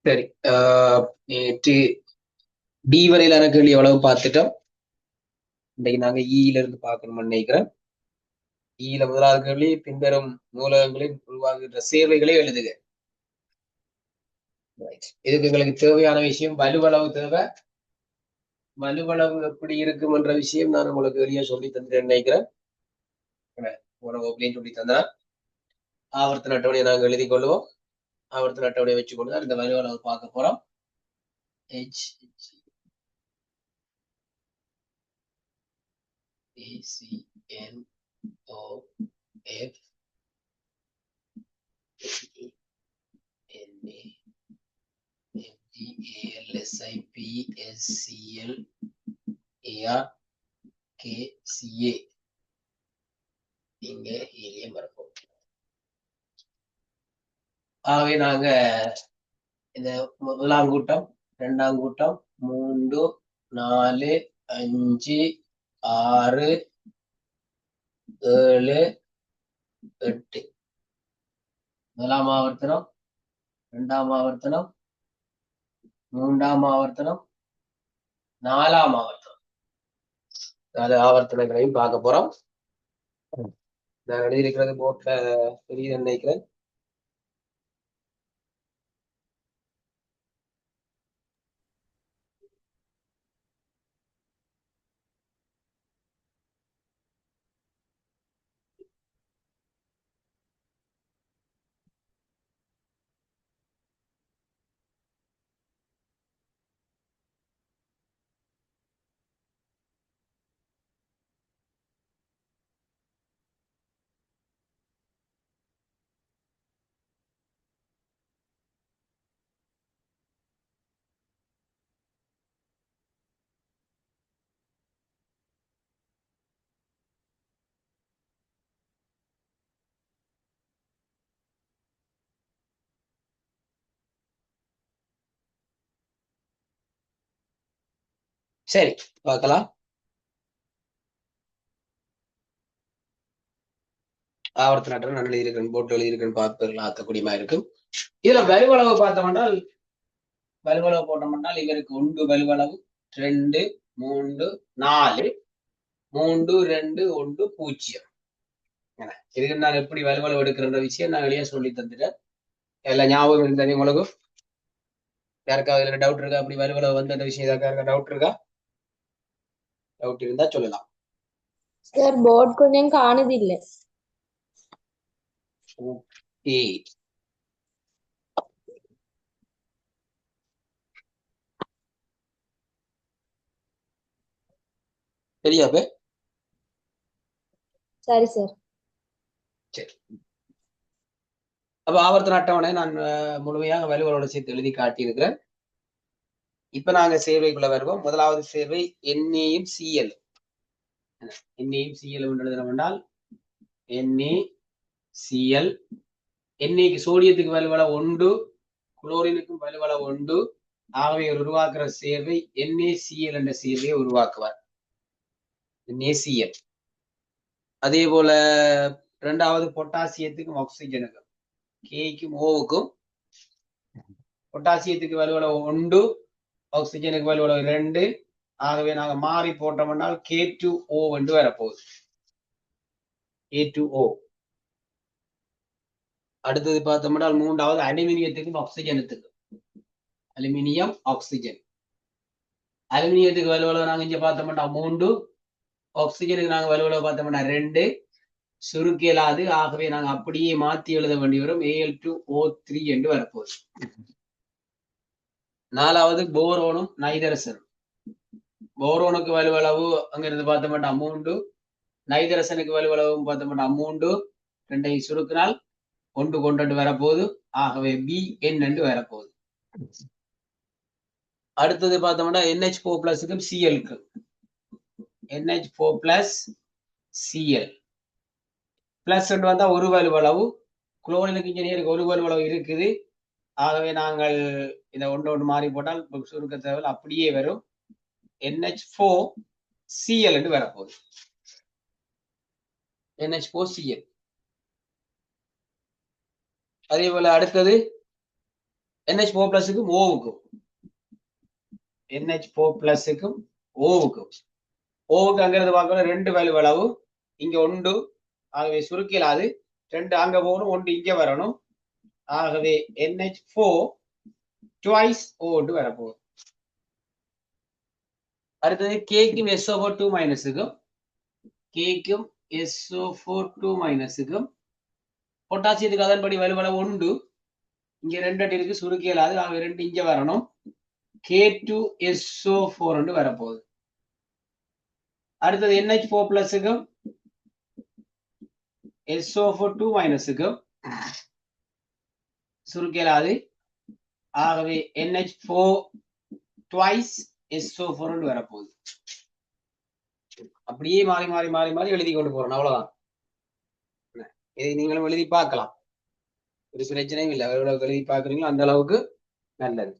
சரி. நேற்று டி வரையிலான கேள்வி எவ்வளவு பார்த்துட்டோம். இன்றைக்கு நாங்க ஈல இருந்து பார்க்கணும்னு நினைக்கிறேன். ஈல முதலாவது கேள்வி, பின்வரும் நூலகங்களில் உருவாகுகின்ற சேவைகளை எழுதுக. இதுக்கு எங்களுக்கு தேவையான விஷயம் வலுவளவு தேவை. வலுவளவு எப்படி இருக்கும் என்ற விஷயம் நான் உங்களுக்கு வெளியே சொல்லி தந்துட்டேன் நினைக்கிறேன். போன வகுப்புலையும் சொல்லி தந்தா ஆவர்த்தன அட்டவணையை நாங்கள் எழுதி கொள்வோம். ஆவர்த்தன அட்டவணையை வச்சு கொண்டு தான் இந்த வலுவளவு பார்க்க போறோம். HACNOF FGALSIPSCLARKCA இங்க ஹீலியம் இருக்கும். ஆகவே நாங்க இந்த முதலாம் கூட்டம், இரண்டாம் கூட்டம், 3, 4, 5, 6, 7, 8 முதலாம் ஆவர்த்தனம், இரண்டாம் ஆவர்த்தனம், மூன்றாம் ஆவர்த்தனம், நாலாம் ஆவர்த்தனம், 4 ஆவர்த்தனங்களையும் பார்க்க போறோம். நான் எழுதியிருக்கிறது போர்ட்ல தெரியுது நினைக்கிறேன். சரி, பார்க்கலாம். ஆவர்த்தன அட்டவணை நான் எழுதியிருக்கேன், போர்ட் எழுதியிருக்கேன், பார்ப்பதெல்லாம் ஆக்கக்கூடியமா இருக்கும். இதுல வலுவளவு பார்த்தோம்னால், வலுவளவு போட்டோம்னால் இவருக்கு 1 வலுவளவு, 2, 3, 4, 3, 2, 1, 0. இதுக்கு நான் எப்படி வலுவளவு எடுக்கிற விஷயம் நான் வெளியே சொல்லி தந்துட்டேன். எல்லாம் ஞாபகம் இருந்தானே உங்களுக்கு? யாருக்காவது இதுல டவுட் இருக்கா? அப்படி வலுவளவு வந்து அந்த விஷயம் யாருக்கா டவுட் இருக்கா? டவுட் இருந்தா சொல்லலாம். சார் போர்ட் கொஞ்சம் காணுதில்லை. ஓகே, சரியா? சரி சார். சரி, அப்ப ஆவர்த்தன அட்டவணை நான் முழுமையாக வலுவலோட சேர்த்து எழுதி காட்டியிருக்கிறேன். இப்ப நாங்க சேர்வைக்குள்ள வருவோம். முதலாவது சேர்வை என்ஏயும் சிஎல். என்ஏயும் சிஎல் எழுதணும். NaCl. எண்ணெய்க்கு சோடியத்துக்கு வலுவளவு 1, குளோரினுக்கும் வலுவளவு 1. ஆகவே உருவாக்குற சேர்வை NaCl என்ற சேர்வையை உருவாக்குவார். NaCl. அதே போல இரண்டாவது பொட்டாசியத்துக்கும் ஆக்சிஜனுக்கும், Kக்கும் ஓவுக்கும், பொட்டாசியத்துக்கு வலுவளவு 1, ஆக்சிஜனுக்கு வலுவளவு 2. ஆகவே நாங்க மாறி போட்டோம்னால் K2O என்று வரப்போகுது. K2O. அடுத்தது பார்த்தோம்னா மூன்றாவது அலுமினியத்துக்கும் ஆக்சிஜனத்துக்கும், அலுமினியம் ஆக்சிஜன். அலுமினியத்துக்கு வலுவளவு நாங்க இங்க பார்த்தோம்னா 3, ஆக்சிஜனுக்கு நாங்க வலுவளவு பார்த்தோம்னா 2. சுருக்கலாது. ஆகவே நாங்க அப்படியே மாத்தி எழுத வேண்டி வரும். Al2O3 என்று வரப்போகுது. நாலாவது போரோனும் நைதரசனும். போரோனுக்கு வலுவளவு அங்கிருந்து பார்த்தோம்னா 3, நைதரசனுக்கு வலுவளவும் பார்த்தோம்னா 3. 2ஐயும் சுருக்கினால் 1 கொண்டு வரப்போகுது. ஆகவே Bn என்று வரப்போகுது. அடுத்தது பார்த்தோம்னா NH4+க்கும் Clக்கும், NH4+Cl. பிளஸ் வந்தா ஒரு வலுவளவு, குளோரினுக்கு இன்ஜினியருக்கு ஒரு வலுவளவு இருக்குது. ஆகவே நாங்கள் இதை ஒன்று மாறி போட்டால் சுருக்க தேவையில் அப்படியே வரும். NH4Cl என்று வரப்போகுது. NH4Cl. அதே போல அடுத்தது NH4 பிளஸுக்கும் ஓவுக்கும் NH4 பிளஸுக்கும் ஓவுக்கும் அங்கிருந்து பார்க்கணும் 2 வேல்யூ அளவு இங்க உண்டு. ஆகவே சுருக்கிலாது 2 அங்க போகணும், 1 இங்க வரணும். ஆகவே NH4 twice O வரப்போகுது. அடுத்தது கேக்கும் SO4 மைனஸுக்கும் கேக்கும் SO4 மைனஸுக்கும் பொட்டாசியத்துக்கு அதன்படி வலுவளவு உண்டு. இங்க 2 இருக்கு, சுருக்கியலாது. ஆகவே 2 இங்க வரணும். K2SO4 வரப்போகுது. அடுத்தது NH4 பிளஸுக்கும் SO4 மைனஸுக்கும் சுருக்கியலாது. ஆகவே NH4 twice SO4 வரப்போகுது. அப்படியே மாறி மாறி மாறி மாறி எழுதி கொண்டு போறோம். அவ்வளவுதான். இதை நீங்களும் எழுதி பார்க்கலாம், ஒரு பிரச்சனையும் இல்லை. எவ்வளவு எழுதி பார்க்குறீங்களோ அந்த அளவுக்கு நல்லது.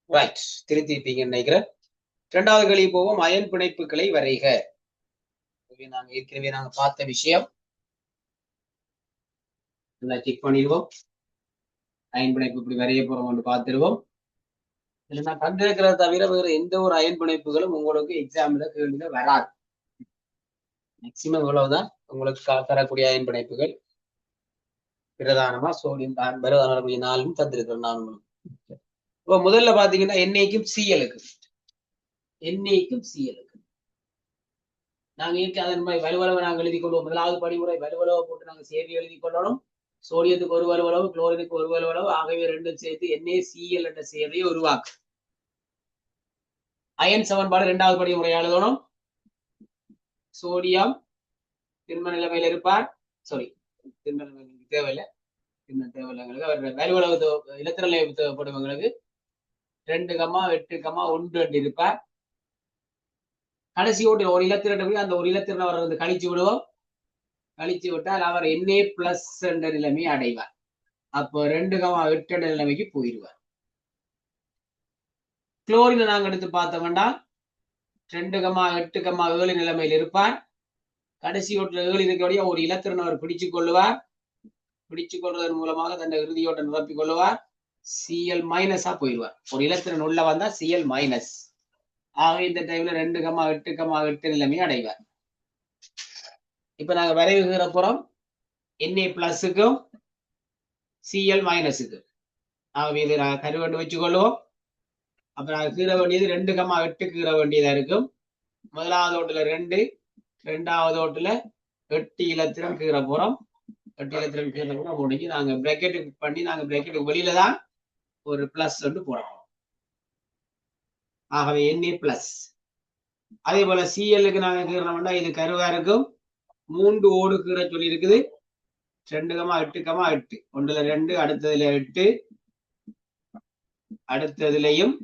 ரைட், திருத்திப்பீங்கன்னு நினைக்கிறேன். 2வது கேள்வி போவோம். அயன் பிணைப்புகளை வரைக. ஏற்கனவே நாங்க பார்த்த விஷயம். செக் பண்ணிடுவோம். அயன் பிணைப்பு இப்படி வரைய போறோம் பார்த்துருவோம். இதுல நான் கண்டிருக்கிறத தவிர வேற எந்த ஒரு அயன் பிணைப்புகளும் உங்களுக்கு எக்ஸாம்ல கேள்வியில வராது. மேக்சிமம் இவ்வளவுதான் உங்களுக்கு தரக்கூடிய அயன் பிணைப்புகள். பிரதானமா சோடியம் பிரதான 4 தந்திருக்கிறேன் நான் உங்களுக்கு. இப்போ முதல்ல பாத்தீங்கன்னா எண்ணெய்க்கும் சிஎலுக்கும் நாங்க அதன் வலுவளவை நாங்கள் எழுதி கொள்வோம். முதலாவது படிமுறை வலுவளவை போட்டு நாங்கள் சேர்த்து எழுதி கொள்ளணும். சோடியத்துக்கு ஒரு வலுவளவு, குளோரினுக்கு ஒரு வலுவளவு, ஆகவே 2 சேர்த்து NaCl என்ற சேர்வையை உருவாக்கும். அயன் சமன்பாடு 2வது படிமுறை எழுதணும். சோடியம் திண்ம நிலைமையில் இருப்பார். சாரி, திண்ம நிலைமைக்கு தேவையில்லை. தேவையில்லைங்களுக்கு அவர் வலுவளவு இலத்திர நிலை தேவைப்படுவங்களுக்கு 2,8,1 இருப்பார். கடைசி ஓட்டு ஒரு இலத்திரன் அந்த ஒரு இலத்திரனை அவர் கழிச்சு விடுவோம். கழிச்சு விட்டால் அவர் Na+ என்ற நிலைமையை அடைவார். அப்போ 2,8 என்ற நிலைமைக்கு போயிடுவார். குளோரினை நாங்கள் எடுத்து பார்த்தோம்னா 2,8,7 நிலைமையில் இருப்பார். கடைசி ஓட்டுல 7 இருக்கக்கூடிய ஒரு இலத்திரனை அவர் பிடிச்சு கொள்ளுவார். பிடிச்சு கொள்வதன் மூலமாக தன்னை இறுதியோட்டை நிரப்பிக் கொள்ளுவார். Cl- போயிடுவார். ஒரு இலத்திரன் உள்ள வந்தா Cl-. ஆக இந்த டைம்ல 2,8,8 நிலைமையை அடைவார். இப்ப நாங்க வரைவுகிற புறம் Na+க்கும் Cl-க்கும். ஆகவே இதை நாங்கள் கருவண்டு வச்சுக்கொள்வோம். அப்ப நாங்க கீற வேண்டியது 2,8 கீற வேண்டியதா இருக்கும். முதலாவது ஓட்டுல 2, 2வது ஓட்டுல 8 இலத்திரம் கீற போறோம். 8 இலத்திரம் கீற போறோம் முடிஞ்சு நாங்க பிராக்கெட்டுக்கு பண்ணி நாங்க பிராக்கெட்டுக்கு வெளியில தான் ஒரு பிளஸ் போறோம். ஆகவே Na+. அதே போல Cl-க்கு நாங்க கீறணும்னா இது கருவா இருக்கும். 3 ஓடு கீற சொல்லி இருக்குது. 2,8,8 ஒன்றுல 2, அடுத்ததுல 8, அடுத்ததுலயும்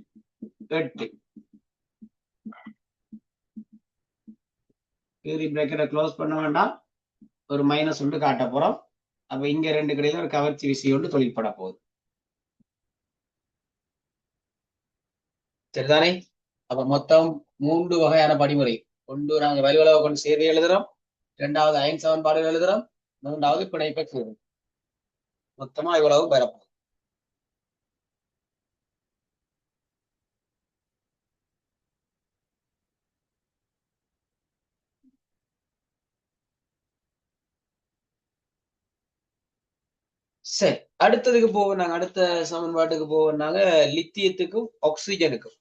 8. கீறி பிராக்கெட்டை க்ளோஸ் பண்ண வேண்டாம். ஒரு -1 காட்ட போறோம். அப்ப இங்க 2 கடையில ஒரு கவர்ச்சி விசை ஒன்று தொழிற்பட போகுது. சரிதானே? அப்ப மொத்தம் 3 வகையான படிமுறை. ஒன்று நாங்க வலுவளவை கொண்டு சேர்வை எழுதுறோம். 2வது அயன் சமன்பாடு எழுதுறோம். 3வது பிணைப்பை கீறும். மொத்தமா இவ்வளவு பெறப்போம். சரி, அடுத்ததுக்கு போவோம். நாங்க அடுத்த சமன்பாட்டுக்கு போவோம்னாங்க லித்தியத்துக்கும் ஆக்சிஜனுக்கும்.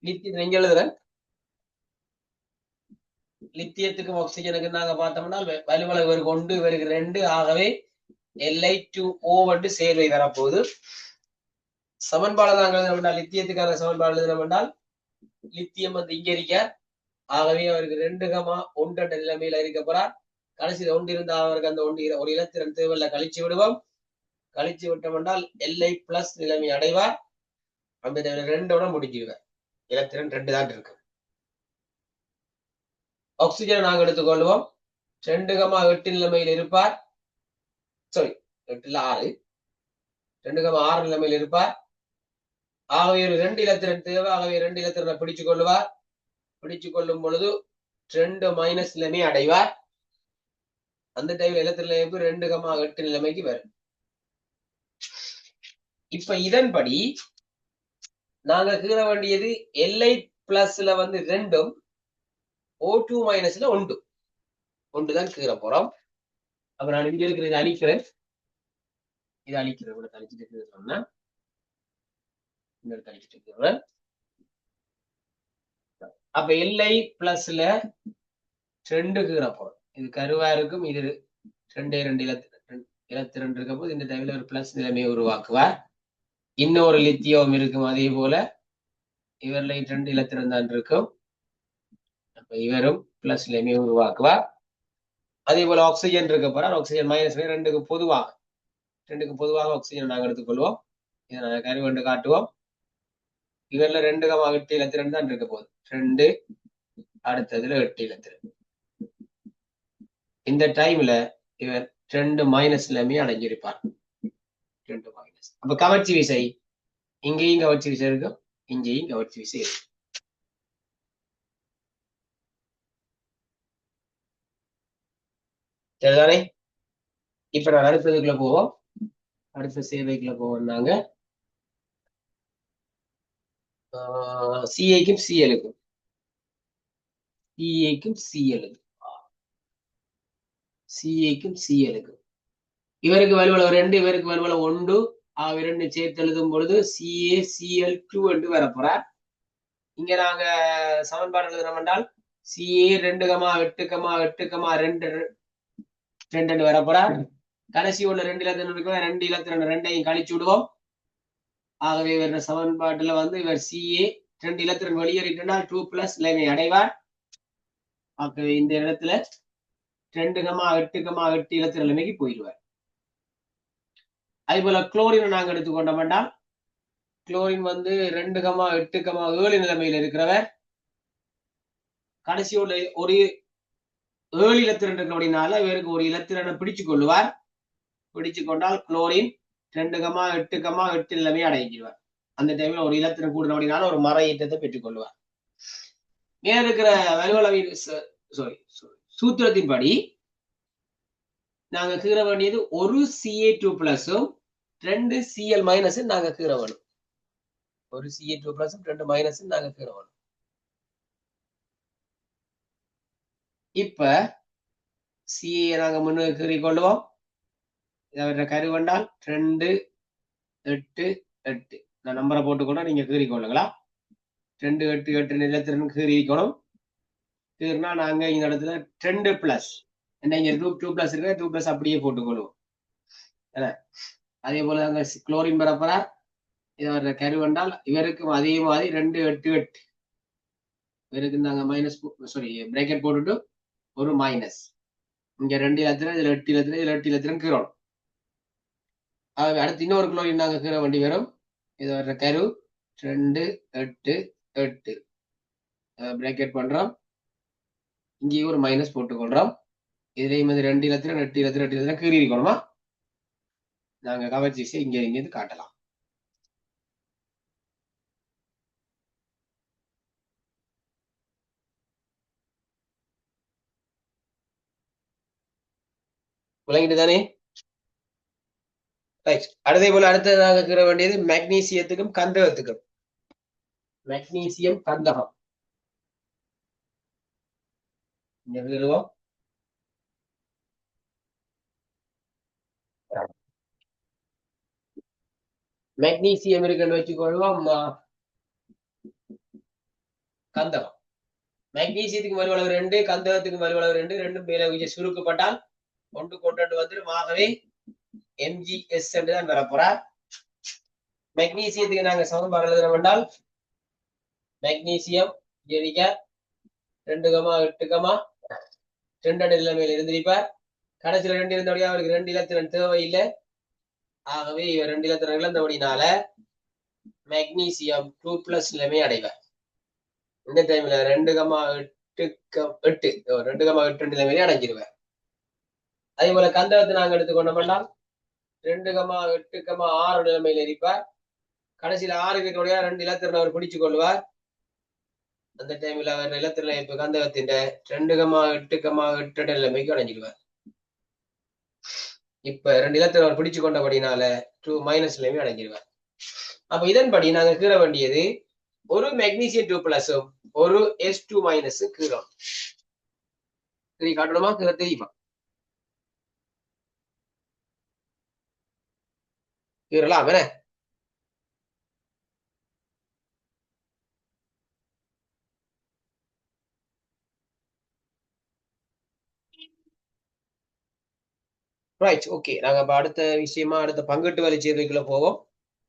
லித்தியம் எங்க எழுதுறேன்? லித்தியத்துக்கும் ஆக்சிஜனுக்கு நாங்க பார்த்தோம்னா வலுவளவு இவருக்கு 1, இவருக்கு 2. ஆகவே Li2O சேர்வை வரப்போகுது. சமன்பாடு நாங்கள் எழுதினோம்னா லித்தியத்துக்கான சமன்பாடு எழுதினோம்னா லித்தியம் இங்க இருக்க. ஆகவே அவருக்கு 2,1 நிலைமையில இருக்க போறார். கடைசி 1 இருந்தா அவருக்கு அந்த 1 ஒரு இலத்திரன் தேவையில்ல கழிச்சு விடுவோம். கழிச்சு விட்டோம் என்றால் Li+ நிலைமை அடைவார். அந்த 2 முடிஞ்சிடுவார். இலத்திரன் 2 தான் இருக்கு. ஆக்சிஜனை நாங்கள் எடுத்துக்கொள்வோம். 2,8 நிலைமையில் இருப்பார். சாரி 8 2,6 நிலைமையில் இருப்பார். ஆகவே ஒரு 2 இலத்திரன் தேவை. ஆகவே 2 இலத்திரனை பிடிச்சு கொள்ளுவார். பிடிச்சு கொள்ளும் பொழுது 2 மைனஸ் நிலைமை அடைவார். அந்த டைம் இலத்திரன் 2,8 நிலைமைக்கு வரும். இப்ப இதன்படி நாங்க கீற வேண்டியது எல்ஐ பிளஸ்ல வந்து 2ம் O2 மைனஸ்ல 1 தான் கீற போறோம். அப்ப நான் இங்க இருக்கிற இதை அழிக்கிறேன். இதை அழிக்கிறேன். கூட அழிச்சிட்டு சொன்னா இந்த அழிச்சிட்டு இருக்கிறேன். அப்ப எல்ஐ பிளஸ்ல 2 கீற போறோம். இது கருவா இருக்கும். இது 2 இலத்திரன் இருக்க போது இந்த டைம்ல ஒரு பிளஸ் நிலைமையை உருவாக்குவார். இன்னொரு லித்தியம் இருக்கும். அதே போல இவர்ல 2 இலத்திரன் தான் இருக்கும். அப்ப இவரும் பிளஸ் நிலைமையை உருவாக்குவார். அதே போல ஆக்சிஜன் இருக்க போறார். ஆக்சிஜன் மைனஸ் 2க்கு பொதுவாக ஆக்சிஜன் நாங்கள் எடுத்துக்கொள்வோம். இதை நாங்கள் கருவண்டு காட்டுவோம். இவர்ல 2,8 இலத்திரன் தான் இருக்க போகுது. 2 அடுத்ததுல 8 இலத்திரன். இந்த டைம்ல இவர் 2 மைனஸ் நிலைமையை அடைஞ்சிருப்பார். 2 மைனஸ். அப்ப கவர்ச்சி விசை இங்கேயும் கவர்ச்சி விசை இருக்கும். இங்கேயும் கவர்ச்சி விசை இருக்கும். சரிதானே? இப்ப நான் அடுத்ததுக்குள்ள போவோம். அடுத்த சேவைக்குள்ள போவோம். நாங்க சிஐக்கும் சிஎலுக்கும் இவருக்கு வலுவளவு 2, இவருக்கு வலுவளவு 1. ஆக 2 சேர்த்து எழுதும் பொழுது CaCl2 என்று வரப்போறார். இங்க நாங்க சமன்பாடு எழுதுறோம் என்றால் Ca 2,8,8,2 வரப்போறார். கடைசி உள்ள 2 இலத்திரன் இருக்கும். 2 இலத்திரன் 2ஐயும் கழிச்சு விடுவோம். ஆகவே இவர சமன்பாட்டுல வந்து இவர் Ca 2 இலத்திரன் வெளியேறிட்டால் 2 பிளஸ் நிலைமை அடைவார். ஆகவே இந்த இடத்துல 2,8,8 இலத்திரன் நிலைமைக்கு போயிடுவார். அதே போல குளோரின் நாங்க எடுத்துக்கொண்டோம் என்றால் குளோரின் வந்து 2,8,7 நிலைமையில் இருக்கிறவர். கடைசி உள்ள ஒரு 7 இலத்திரன் இருக்கிறபடினால இவருக்கு ஒரு இலத்திரனை பிடிச்சு கொள்ளுவார். பிடிச்சு கொண்டால் குளோரின் 2,8,8 நிலைமை அடைஞ்சிடுவார். அந்த டைம்ல ஒரு இலத்திரன் கூடினபடினால ஒரு மர ஈட்டத்தை பெற்றுக் கொள்வார். மேல இருக்கிற வலுவளவின் சூத்திரத்தின்படி நாங்க கீற வேண்டியது ஒரு Ca2 பிளஸும் 2 Cl மைனஸும் நாங்க கீற வேணும். ஒரு Ca2 பிளஸும் 2 மைனஸும் நாங்க கீற வேணும். இப்ப Ca நாங்க முன்னுக்கு கீறி கொள்ளுவோம். இதை கருவண்டால் 2, 8, 8. நான் நம்பரை போட்டுக்கொண்டா நீங்க கீறி கொள்ளுங்களா. 2, 8, 8 நிலத்திறன் கீறிக்கணும். கீறினா நாங்க இந்த இடத்துல 2 பிளஸ் என்ன இங்க 2 பிளஸ் இருக்கு. 2 பிளஸ் அப்படியே போட்டுக்கொள்வோம். அதே போல அங்க குளோரின் பரப்பரா இதை கருவண்டால் இவருக்கும் அதே மாதிரி 2, 8, 8 இவருக்கு நாங்க மைனஸ் பிரேக்கெட் போட்டுட்டு ஒரு மைனஸ். இங்க 2 இலத்திரன் இதுல 8 இலத்திரன் இதுல 8 இலத்திரன் கீறோம். அடுத்து இன்னொரு குளோரின் நாங்க கீற வேண்டி வரும். இது வர்ற கரு 2, 8, 8 பிரேக்கெட் பண்றோம். இங்கேயும் ஒரு மைனஸ் போட்டுக்கொள்றோம். இதுலயும் 2 இலத்திரன் 8 இலத்திரன் 8 இலத்திரன் கீறி இருக்கணுமா. நாங்க கவர்ச்சி இங்க இருந்து காட்டலாம். விளங்கிட்டு தானே? ரைட். அதே போல அடுத்ததாக கீற வேண்டியது மெக்னீசியத்துக்கும் கந்தகத்துக்கும். மெக்னீசியம் கந்தகம் இங்க கீறுவோம். மெக்னீசியம் இருக்குன்னு வச்சுக்கொள்வோம். கந்தகம் மெக்னீசியத்துக்கு வலுவளவு 2, கந்தகத்துக்கு வலுவளவு 2. ரெண்டும் மேல சுருக்கப்பட்டால் ஒன்று கொண்டு வந்துடும். ஆகவே MgS என்றுதான் வரப்போறார். மெக்னீசியத்துக்கு நாங்க சமன்பாடு எழுதுறோம் என்றால் மெக்னீசியம் 2,8,2 நிலைமையில் இருந்திருப்பார். கடைசியில் 2 இருந்தபடியா அவருக்கு 2 இலத்திரன் தேவையில்லை. ஆகவே இவர் 2 இலத்திரன் இழந்தபடினால மெக்னீசியம் 2 பிளஸ் நிலைமை அடைவார். இந்த டைம்ல 2,8 நிலைமையிலே அடைஞ்சிருவார். அதே போல கந்தகத்தை நாங்க எடுத்துக்கொண்டோம்னா 2,8,6 நிலைமையில் இருப்பார். கடைசியில 6 இருக்கக்கூடிய 2 இலத்திரன் அவர் பிடிச்சு கொள்வார். அந்த டைம்ல அவர் நிலத்திரன் இப்ப கந்தகத்தின் 2,8,8 நிலைமைக்கு அடைஞ்சிடுவார். இப்ப 2 இலத்திரன் அவர் பிடிச்சு கொண்டபடினால 2 மைனஸ் நிலைமை அடைஞ்சிடுவார். அப்ப இதன்படி நாங்க கீற வேண்டியது ஒரு மெக்னீசியம் 2 பிளஸும் ஒரு S2 மைனஸும் கீறோம். காட்டணுமா கீற தெரியுமா? கீறலாம் வேற. Right, okay. நாங்க அப்ப அடுத்த விஷயமா அடுத்த பங்கீட்டு வழிச்சேர்க்கைக்குள்ள போவோம்.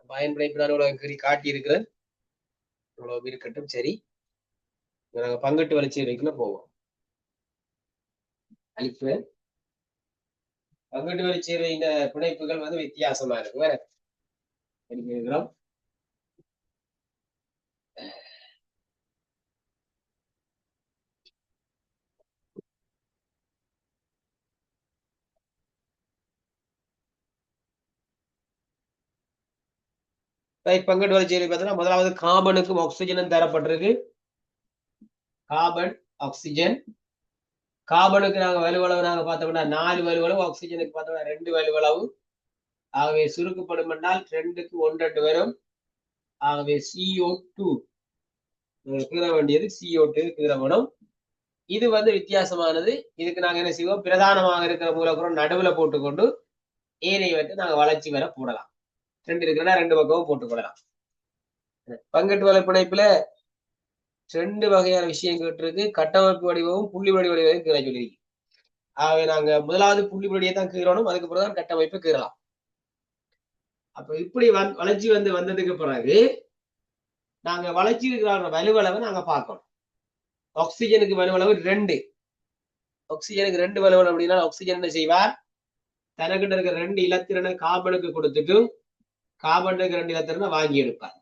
பயன்படுத்தி நான் உலகம் காட்டி இருக்கிறேன். இவ்வளவு இருக்கட்டும். சரி, நாங்க பங்கீட்டு வழிச்சேர்க்கைக்குள்ள போவோம். அழிப்பு பங்கீட்டு வழிச்சேர்வை இந்த பிணைப்புகள் வந்து வித்தியாசமா இருக்கு. வேற இருக்கிறோம். பங்கீட்டு வழிச்சேர்வை பார்த்தீங்கன்னா முதலாவது கார்பனுக்கும் ஆக்சிஜனும் தரப்பட்டிருக்கு. Carbon oxygen. கார்பனுக்கு நாங்க வலுவளவு நாங்க பார்த்தோம்னா 4 வலுவளவு, ஆக்சிஜனுக்கு பார்த்தோம்னா 2 வலுவளவு. ஆகவே சுருக்கப்படும் என்றால் 2க்கு 1 வரும். ஆகவே CO2 கீற வேண்டியது CO2 கீறப்படும். இது வந்து வித்தியாசமானது. இதுக்கு நாங்க என்ன செய்வோம், பிரதானமாக இருக்கிற மூலக்கூறு நடுவுல போட்டுக்கொண்டு ஏனைய வந்து நாங்க வளர்ச்சி வர போடலாம். 2 இருக்கிறனா 2 பக்கமும் போட்டுக்கொள்ளலாம். பங்கீட்டு வலைப்பிணைப்புல 2 வகையான விஷயம் கேட்டிருக்கு. கட்டமைப்பு வடிவமும் புள்ளி வடிவம் கீற சொல்லியிருக்கு. ஆகவே நாங்க முதலாவது புள்ளி வடியை தான் கீறணும், அதுக்கு பிறகு கட்டமைப்பு கீறலாம். அப்ப இப்படி வளர்ச்சி வந்ததுக்கு பிறகு நாங்க வளர்ச்சி இருக்கிற வலுவளவை நாங்க பார்க்கணும். ஆக்சிஜனுக்கு வலுவளவு 2. ஆக்சிஜனுக்கு 2 வலுவளவு அப்படின்னா ஆக்சிஜன் என்ன செய்வார், தனக்கிட்ட இருக்கிற 2 இலத்திரனை கார்பனுக்கு கொடுத்துட்டு கார்பனுக்கு 2 இலத்திரனை வாங்கி எடுப்பார்.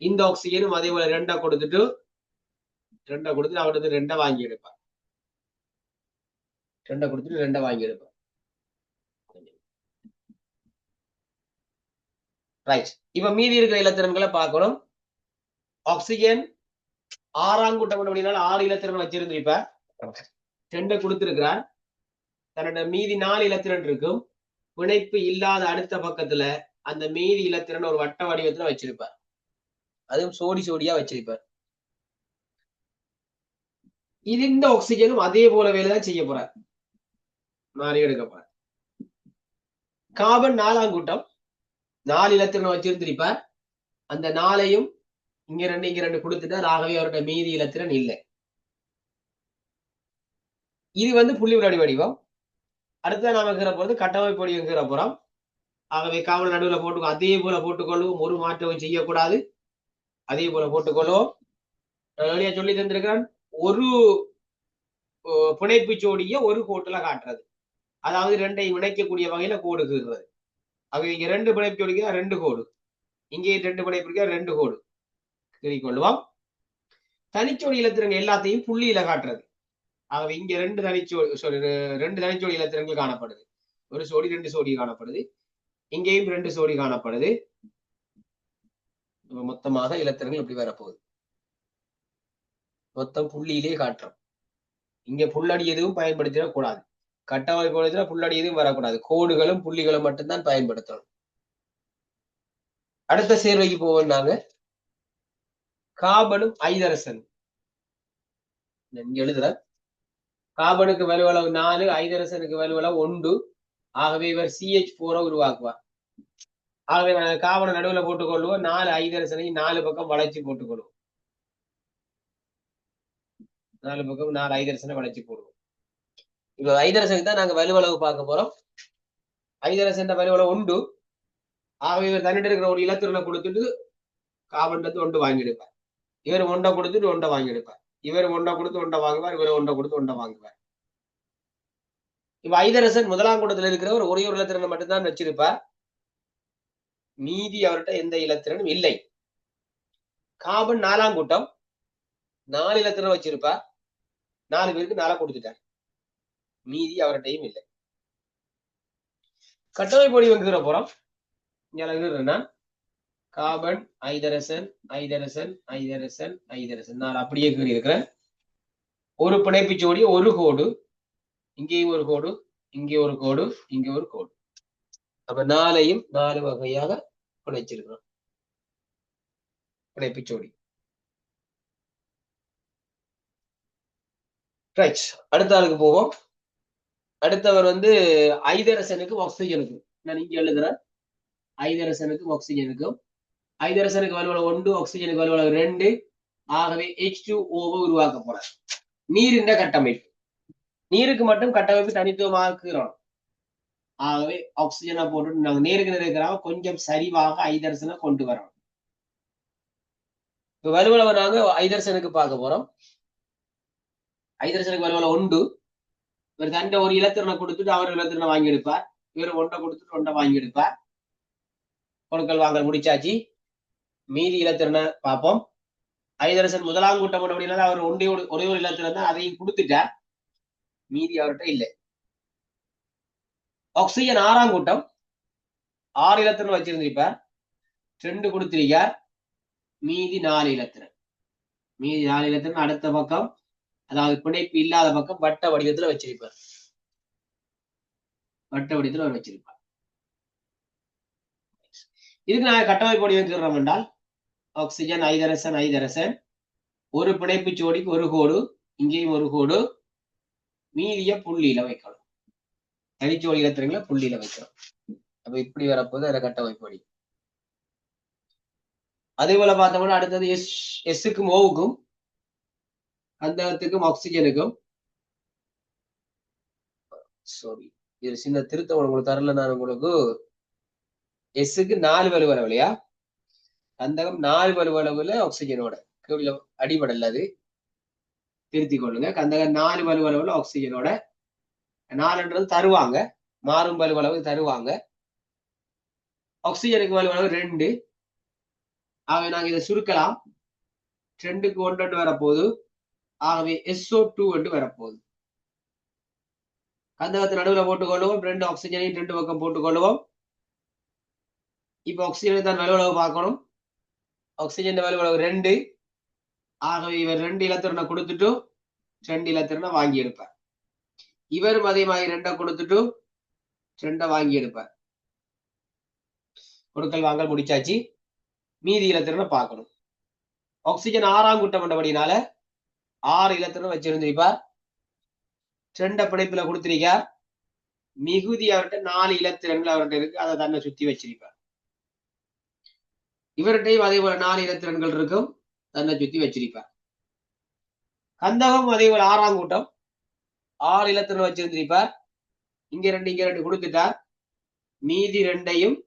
இந்த ஆக்சிஜனும் அதே போல 2 கொடுத்துட்டு அவருக்கு 2 வாங்கி எடுப்பார். 2 கொடுத்துட்டு 2 வாங்கி எடுப்பார். ரைட். இப்ப மீதி இருக்கிற இலத்திரன்களை பார்க்கணும். ஆக்சிஜன் 6ஆம் கூட்டம் அப்படின்னா 6 இலத்திரன் வச்சிருந்திருப்பார். 2 கொடுத்திருக்கிறார். தன்னோட மீதி 4 இலத்திரன் இருக்கும். பிணைப்பு இல்லாத அடுத்த பக்கத்துல அந்த மீதி இலத்திரன் ஒரு வட்ட வடிவத்துல வச்சிருப்பார். அதுவும் சோடியா வச்சிருப்பார். இது இந்த ஆக்சிஜனும் அதே போல வேலைதான் செய்ய போறார். மாறி எடுக்க போறார். கார்பன் 4ஆம் கூட்டம் 4 இலத்திரன் வச்சிருந்திருப்பார். அந்த 4ஐயும் இங்க 2 கொடுத்துட்டார். ஆகவே அவருடைய மீதி இலத்திரன் இல்லை. இது வந்து புள்ளி விராடி வடிவம். அடுத்த நாம கீற போறது கட்டமைப்பு வடிவம் கீற போறோம். ஆகவே காவல் நடுவுல போட்டுக்கோ, அதே போல போட்டுக்கொள்வோம். ஒரு மாற்றமும் செய்யக்கூடாது. அதே போல போட்டுக்கொள்வோம். நான் சொல்லி தந்திருக்கிறேன், ஒரு பிணைப்பு ஜோடிய ஒரு கோட்டுல காட்டுறது, அதாவது 2ஐ இணைக்கக்கூடிய வகையில கோடு கீறுறது. ஆகவே இங்க 2 பிணைப்பு ஜோடிக்கு 2 கோடு, இங்கே 2 பிணைப்பு 2 கோடு கீறிக்கொள்வோம். தனிச்சோடி இலத்திரங்கள் எல்லாத்தையும் புள்ளியில காட்டுறது. ஆகவே இங்க 2 தனிச்சோடி இலத்திரங்கள் காணப்படுது. ஒரு சோடி 2 சோடி காணப்படுது. இங்கேயும் 2 சோடி காணப்படுது. மொத்தமாக இலத்திரங்கள் இப்படி வரப்போகுது. மொத்தம் புள்ளியிலே காட்டுறோம். இங்க புள்ளடி எதுவும் பயன்படுத்திடக்கூடாது. கட்டமைப்பு புள்ளடி எதுவும் வரக்கூடாது. கோடுகளும் புள்ளிகளும் மட்டும்தான் பயன்படுத்தணும். அடுத்த சேர்வைக்கு போவோம். நாங்க கார்பனும் ஐதரசன் எழுதுற. கார்பனுக்கு வலுவளவு 4, ஐதரசனுக்கு வலுவளவு 1. ஆகவே இவர் CH4 உருவாக்குவார். ஆகவே கார்பனை நடுவில் போட்டுக்கொள்வோம். 4 ஐதரசனையும் 4 பக்கம் வளைச்சு போட்டுக்கொள்வோம். 4 பக்கம் 4 ஐதரசனை வளைச்சு போடுவோம். இப்ப ஐதரசனுக்கு தான் நாங்க வலுவளவு பார்க்க போறோம். ஐதரசன் வலுவளவு 1. ஆகவே இவர் தன்னிட்டு இருக்கிற ஒரு இலத்திரனை கொடுத்துட்டு கார்பன் 1 வாங்கி எடுப்பார். இவர் 1 கொடுத்துட்டு 1 வாங்கி எடுப்பார். இவர் 1 கொடுத்து 1 வாங்குவார். இவர் 1 கொடுத்து 1 வாங்குவார். இப்ப ஐதரசன் முதலாம் கூட்டத்தில் இருக்கிறவர் ஒரே ஒரு இலத்திரனை மட்டும்தான் வச்சிருப்பார். மீதி அவர்கிட்ட எந்த இலத்திரனும் இல்லை. கார்பன் 4ஆம் கூட்டம் 4 இலத்திரன் வச்சிருப்பார். 4 பேருக்கு 4 கொடுத்துட்டார். மீதி அவர்கிட்டையும் இல்லை. கட்டமைப்பு வடிவம் கீற போறோம். இங்க எழுதுறேன்னா கார்பன் ஐதரசன் ஐதரசன் ஐதரசன் ஐதரசன் நான் அப்படியே கீறி இருக்கிறேன். ஒரு பிணைப்பு ஜோடி ஒரு கோடு, இங்கேயும் ஒரு கோடு, இங்கே ஒரு கோடு, இங்கே ஒரு கோடு. அப்ப நாலையும் 4 வகையாக பிணைச்சிருக்கிறோம் பிணைப்பு ஜோடி. ரைட், அடுத்த ஆளுக்கு போவோம். அடுத்தவர் ஐதரசனுக்கும் ஆக்சிஜனுக்கும் நான் இங்க எழுதுறேன். ஐதரசனுக்கும் ஆக்சிஜனுக்கும் ஐதரசனுக்கு வலுவளவு 1, ஆக்சிஜனுக்கு வலுவளவு 2. ஆகவே H2O உருவாக்க போறேன். நீரின் கட்டமைப்பு, நீருக்கு மட்டும் கட்டமைப்பு தனித்துவமாக்குறோம். ஆகவே ஆக்சிஜனை போட்டு நாங்க நேருக்கு இருக்கிறாங்க கொஞ்சம் சரிவாக ஐதரசனை கொண்டு வரோம். இப்ப வலுவளவு நாங்க ஐதரசனுக்கு பார்க்க போறோம். ஐதரசனுக்கு வலுவளவு 1. இவர் தண்ட ஒரு இலத்திரனை கொடுத்துட்டு அவர் இலத்திரனை வாங்கி எடுப்பார். இவர் ஒன்றை கொடுத்துட்டு ஒன்றை வாங்கி எடுப்பார். கொடுக்கல் வாங்கல் முடிச்சாச்சு. மீதி இலத்திரனை பார்ப்போம். ஐதரசன் முதலாம் கூட்டம் அப்படின்னா அவர் ஒரே ஒரு இலத்திரன் தான், அதையும் கொடுத்துட்டார். மீதி அவர்கிட்ட இல்லை. ஆக்சிஜன் 6ஆம் கூட்டம் 6 இலத்திரன் வச்சிருந்திருப்பார். 2 கொடுத்திருக்கார். மீதி 4 இலத்திரன். மீதி 4 இலத்திரன் அடுத்த பக்கம், அதாவது பிணைப்பு இல்லாத பக்கம் வட்ட வடிவத்துல வச்சிருப்பார். வட்ட வடிவத்துல அவர் வச்சிருப்பார். இதுக்கு நாங்கள் கட்டமைப்பு வடிவம் கீறோம் என்றால் ஆக்சிஜன் ஐதரசன் ஐதரசன் ஒரு பிணைப்பு ஜோடிக்கு ஒரு கோடு, இங்கேயும் ஒரு கோடு, மீதிய புள்ளியில வைக்கணும். தனிச்சோடி இலத்திரங்களை புள்ளியில வைக்கிறோம். அப்ப இப்படி வரப்போது அதில் கட்டமைப்பு வடிவம். அதே போல பார்த்தோம்னா அடுத்தது எஸ்ஸுக்கும் ஓவுக்கும் கந்தகத்துக்கும் ஆக்சிஜனுக்கும் சாரி இது சின்ன திருத்தம் உங்களுக்கு தரல. நான் உங்களுக்கு எஸ்ஸுக்கு 4 வலுவளவு இல்லையா, கந்தகம் 4 வலுவளவுல ஆக்சிஜனோட கீழே அடிபடல, அது திருத்தி கொள்ளுங்க. கந்தகம் 4 வலுவளவுல ஆக்சிஜனோட, 4ன்றது தருவாங்க, மாறும் வலுவளவு தருவாங்க. ஆக்சிஜனுக்கு வலுவளவு 2. ஆகவே நாங்க இதை சுருக்கலாம். 2க்கு 1 வரப்போகுது. ஆகவே SO2 வரப்போகுது. கந்தகத்தை நடுவில் போட்டுக்கொள்ளுவோம். 2 ஆக்சிஜனையும் 2 பக்கம் போட்டுக்கொள்ளுவோம். இப்ப ஆக்சிஜனை தான் வலுவளவு பார்க்கணும். ஆக்சிஜன் வலுவளவு 2. ஆகவே இவர் 2 இலத்திரனை கொடுத்துட்டு 2 இலத்திரனை வாங்கி எடுப்பார். இவரும் அதே மாதிரி 2 கொடுத்துட்டு 2 வாங்கி எடுப்பார். கொடுக்கல் வாங்கல் முடிச்சாச்சு. மீதி இலத்திரனை பார்க்கணும். ஆக்சிஜன் 6ஆம் கூட்டம் பண்ணபடினால 6 இலத்திரனை வச்சிருந்திருப்பார். 2 பிணைப்புல கொடுத்திருக்கார். மிகுதி அவர்கிட்ட 4 இலத்திரன்கள் அவர்கிட்ட இருக்கு, அதை தன்னை சுத்தி வச்சிருப்பார். இவர்கிட்டையும் அதே போல 4 இலத்திரன்கள் இருக்கும், தன்னை சுத்தி வச்சிருப்பார். கந்தகம் அதே போல 6ஆம் கூட்டம் 6 இலத்திரன் வச்சிருந்திருப்பார். இங்க 2 கொடுத்துட்டார். மீதி 2ஐயும்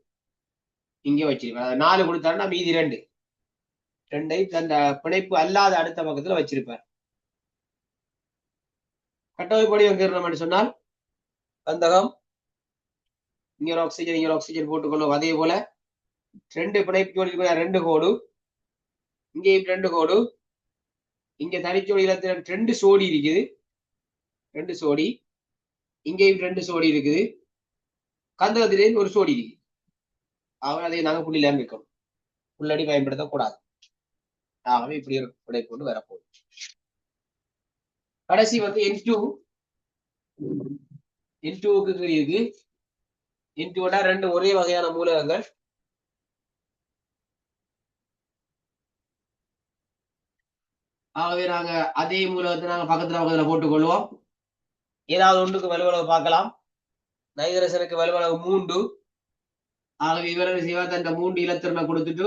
இங்க வச்சிருப்பார். 4 கொடுத்தாருன்னா மீதி 2ஐயும் தந்த பிணைப்பு அல்லாத அடுத்த பக்கத்துல வச்சிருப்பார். கட்டமைப்பு வடிவம் கீறணும் சொன்னால் கந்தகம் இங்க ஒரு ஆக்சிஜன் இங்க ஒரு ஆக்சிஜன் போட்டுக்கொள்ளும். அதே போல 2 பிணைப்பு ஜோடி 2 கோடு, இங்கேயும் 2 கோடு, இங்க தனிச்சோடி இலத்திரன் 2 சோடி இருக்குது, 2 சோடி, இங்கேயும் 2 சோடி இருக்குது, கந்தகத்திலேயும் ஒரு சோடி இருக்குது. ஆகவே அதை நாங்க புள்ளியில இருக்கணும், புள்ளடி பயன்படுத்தக்கூடாது. ஆகவே இப்படி ஒரு விடை கொண்டு வரப்போகுது. கடைசி N2 N2க்கு இருக்கு. N2னா 2 ஒரே வகையான மூலகங்கள். ஆகவே நாங்க அதே மூலகத்தை நாங்க பக்கத்துல போட்டுக்கொள்வோம். ஏதாவது ஒன்றுக்கு வலுவளவு பார்க்கலாம். நைதரசனுக்கு வலுவளவு 3. ஆகவே இவரது சிவத்தை அந்த 3 இலத்திரனை கொடுத்துட்டு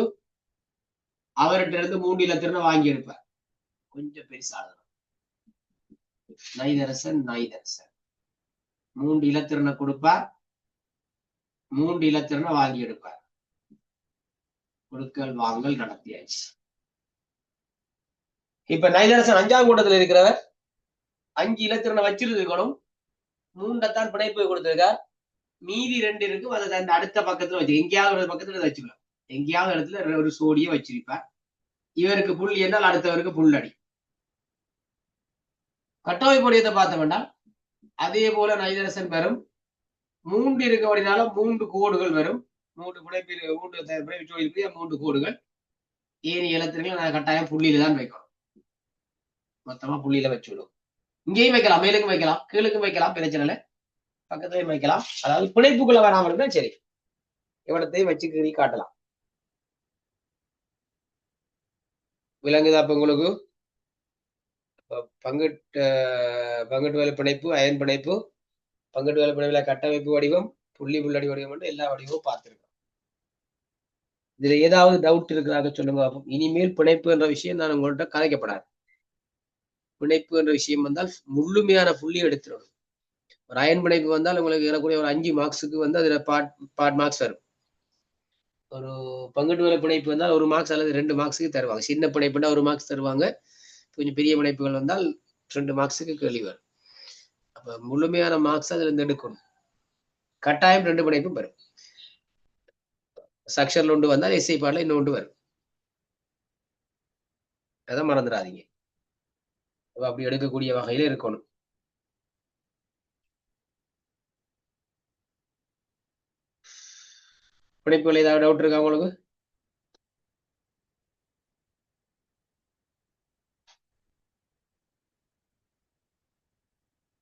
அவர்கிட்ட இருந்து 3 இலத்திரனை வாங்கி எடுப்பார். கொஞ்சம் பெருசாக நைதரசன் 3 இலத்திரனை கொடுப்பார், 3 இலத்திரனை வாங்கி எடுப்பார். கொடுக்கல் வாங்கல் நடத்தியாச்சு. இப்ப நைதரசன் 5ஆம் கூட்டத்தில் இருக்கிறவர் 5 இலத்திரனை வச்சிருக்கணும். 3 பிணைப்பு கொடுத்திருக்கார். மீதி 2 இருக்கும், அதை அந்த அடுத்த பக்கத்துல வச்சு எங்கேயாவது ஒரு பக்கத்துல வச்சுக்கலாம். எங்கேயாவது இடத்துல ஒரு சோடியை வச்சிருப்பார். இவருக்கு புள்ளி என்றால் அடுத்தவருக்கு புள்ளடி. கட்டமைப்பு வடிவத்தை பார்த்தோம்னா அதே போல நைதரசன் பெறும் மூன்று இருக்கபடினால 3 கோடுகள் வரும். 3 கோடுகள். ஏனி எழுத்துக்களை நான் கட்டாயம் புள்ளியில தான் வைக்கணும். மொத்தமா புள்ளியில வச்சுவிடும். இங்கேயும் வைக்கலாம், மேலுக்கும் வைக்கலாம், கீழுக்கும் வைக்கலாம், பிரச்சனை இல்லை. பக்கத்துலயும் வைக்கலாம். அதாவது பிணைப்புக்குள்ள வராமல் இருந்தா சரி. இவடத்தையும் வச்சு கீறி காட்டலாம். விலங்குதா அப்ப உங்களுக்கு? பங்கட்டு வேலை பிணைப்பு, அயன் பிணைப்பு, பங்கட்டு வேலை பிணைப்புல கட்டமைப்பு வடிவம், புள்ளி புள்ளடி வடிவம் என்று எல்லா வடிவமும் பார்த்திருக்கோம். இதுல ஏதாவது டவுட் இருக்கிறாங்க சொல்லுங்க. இனிமேல் பிணைப்பு என்ற விஷயம் நான் உங்கள்கிட்ட கதைக்கப்படாது. பிணைப்பு என்ற விஷயம் வந்தால் முழுமையான புள்ளி எடுத்துடணும். ஒரு அயன் பிணைப்பு வந்தால் உங்களுக்கு ஏறக்கூடிய ஒரு 5 மார்க்ஸுக்கு வந்து அதுல பார்ட் மார்க்ஸ் வரும். ஒரு பங்கட்டு வேலை பிணைப்பு வந்தால் 1 மார்க்ஸ் அல்லது 2 மார்க்ஸுக்கு தருவாங்க. சின்ன பிணைப்புனா 1 மார்க்ஸ் தருவாங்க. கொஞ்சம் பெரிய பிணைப்புகள் வந்தால் 2 மார்க்ஸுக்கு கேள்வி வரும். அப்ப முழுமையான மார்க்ஸ் அதுல இருந்து எடுக்கணும். கட்டாயம் 2 பிணைப்பும் வரும். சக்ஷன்ல ஒன்று வந்தால் எஸ்ஐ பாடல இன்னொன்று வரும். அதை மறந்துடாதீங்க. அப்படி எடுக்கக்கூடிய வகையில இருக்கணும். பிணைப்புகள் ஏதாவது டவுட் இருக்கா உங்களுக்கு?